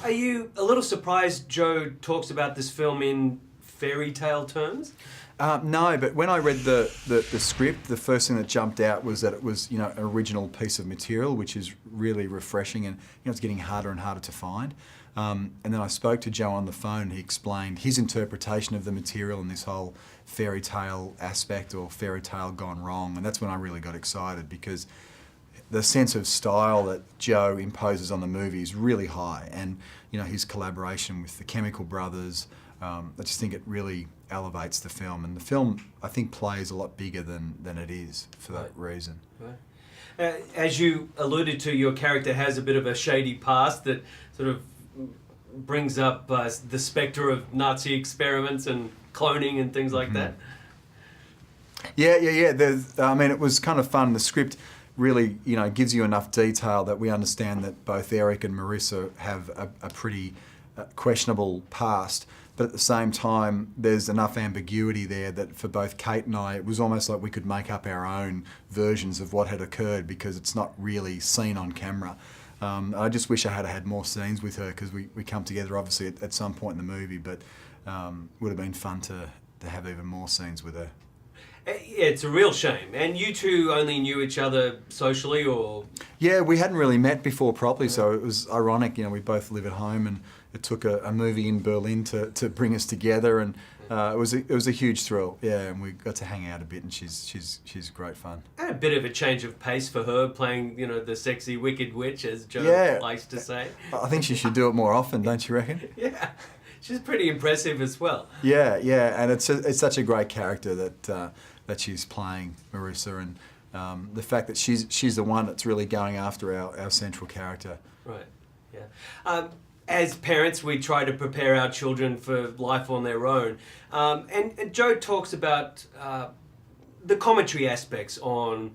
Are you a little surprised Joe talks about this film in fairy tale terms? No, but when I read the script, the first thing that jumped out was that it was, an original piece of material, which is really refreshing, and it's getting harder and harder to find. And then I spoke to Joe on the phone, and he explained his interpretation of the material and this whole fairy tale aspect, or fairy tale gone wrong, and that's when I really got excited, because the sense of style that Joe imposes on the movie is really high, and his collaboration with the Chemical Brothers, I just think it really elevates the film, and the film I think plays a lot bigger than it is for that reason. Right. As you alluded to, your character has a bit of a shady past that sort of brings up the spectre of Nazi experiments and cloning and things like that. Yeah. It was kind of fun. The script really, gives you enough detail that we understand that both Eric and Marissa have a pretty questionable past, but at the same time, there's enough ambiguity there that for both Kate and I, it was almost like we could make up our own versions of what had occurred, because it's not really seen on camera. I just wish I had had more scenes with her, because we come together obviously at some point in the movie, but would have been fun to have even more scenes with her. Yeah, it's a real shame. And you two only knew each other socially, or? Yeah, we hadn't really met before properly, so it was ironic. We both live at home, and it took a movie in Berlin to bring us together, and it was a huge thrill. Yeah, and we got to hang out a bit, and she's great fun. And a bit of a change of pace for her, playing the sexy wicked witch, as Joe likes to say. I think she should do it more often, don't you reckon? Yeah. She's pretty impressive as well. Yeah, and it's such a great character that she's playing, Marissa, and the fact that she's the one that's really going after our central character. Right. Yeah. As parents, we try to prepare our children for life on their own, and Joe talks about the commentary aspects on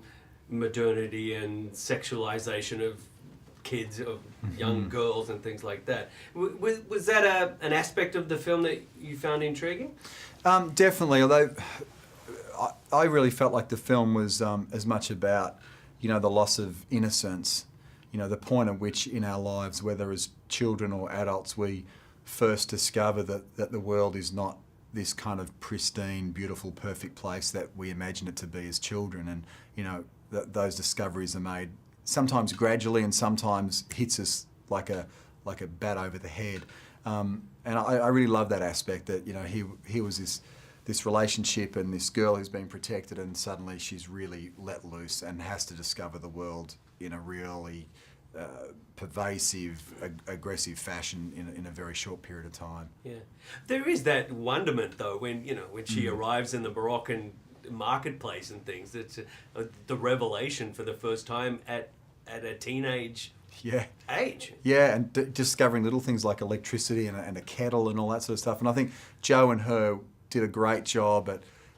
modernity and sexualization of kids, of young girls and things like that. Was that an aspect of the film that you found intriguing? Definitely, although I really felt like the film was as much about, the loss of innocence, the point at which in our lives, whether as children or adults, we first discover that the world is not this kind of pristine, beautiful, perfect place that we imagine it to be as children, and those discoveries are made sometimes gradually, and sometimes hits us like a bat over the head. And I really love that aspect, that he was this relationship and this girl who's being protected, and suddenly she's really let loose and has to discover the world in a really pervasive, aggressive fashion in a very short period of time. Yeah, there is that wonderment though when she arrives in the Moroccan marketplace and things. It's the revelation for the first time at a teenage age. Yeah, and discovering little things like electricity and a kettle and all that sort of stuff. And I think Joe and her did a great job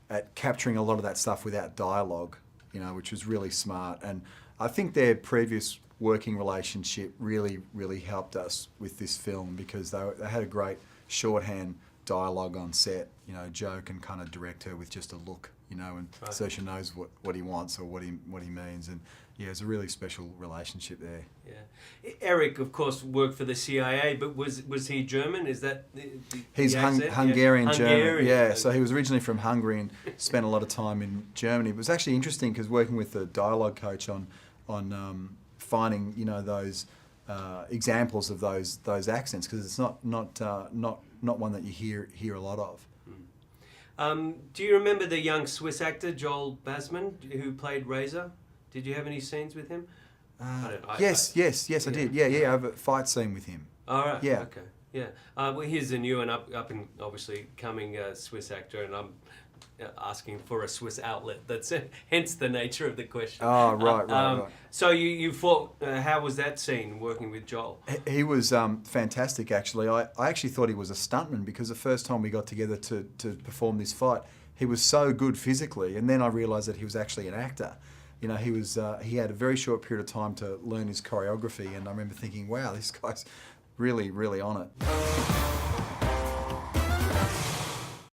at capturing a lot of that stuff without dialogue, which was really smart. And I think their previous working relationship really, really helped us with this film, because they had a great shorthand dialogue on set. Joe can kind of direct her with just a look, and so she knows what he wants or what he means. And yeah, it's a really special relationship there. Yeah, Eric, of course, worked for the CIA, but was he German? Is that he's Hungarian German? Yeah, so he was originally from Hungary and spent a lot of time in Germany. It was actually interesting, because working with the dialogue coach on finding those examples of those accents, because it's not one that you hear a lot of. Do you remember the young Swiss actor Joel Basman, who played Razor? Did you have any scenes with him? Yes, I did. Yeah, I have a fight scene with him. All right. Yeah. Okay. Yeah. Well, he's a new and up and obviously coming Swiss actor, and I'm asking for a Swiss outlet. That's hence the nature of the question. Oh, right. So you thought, how was that scene working with Joel? He was fantastic, actually. I actually thought he was a stuntman, because the first time we got together to perform this fight, he was so good physically, and then I realised that he was actually an actor. He had a very short period of time to learn his choreography, and I remember thinking, wow, this guy's really, really on it.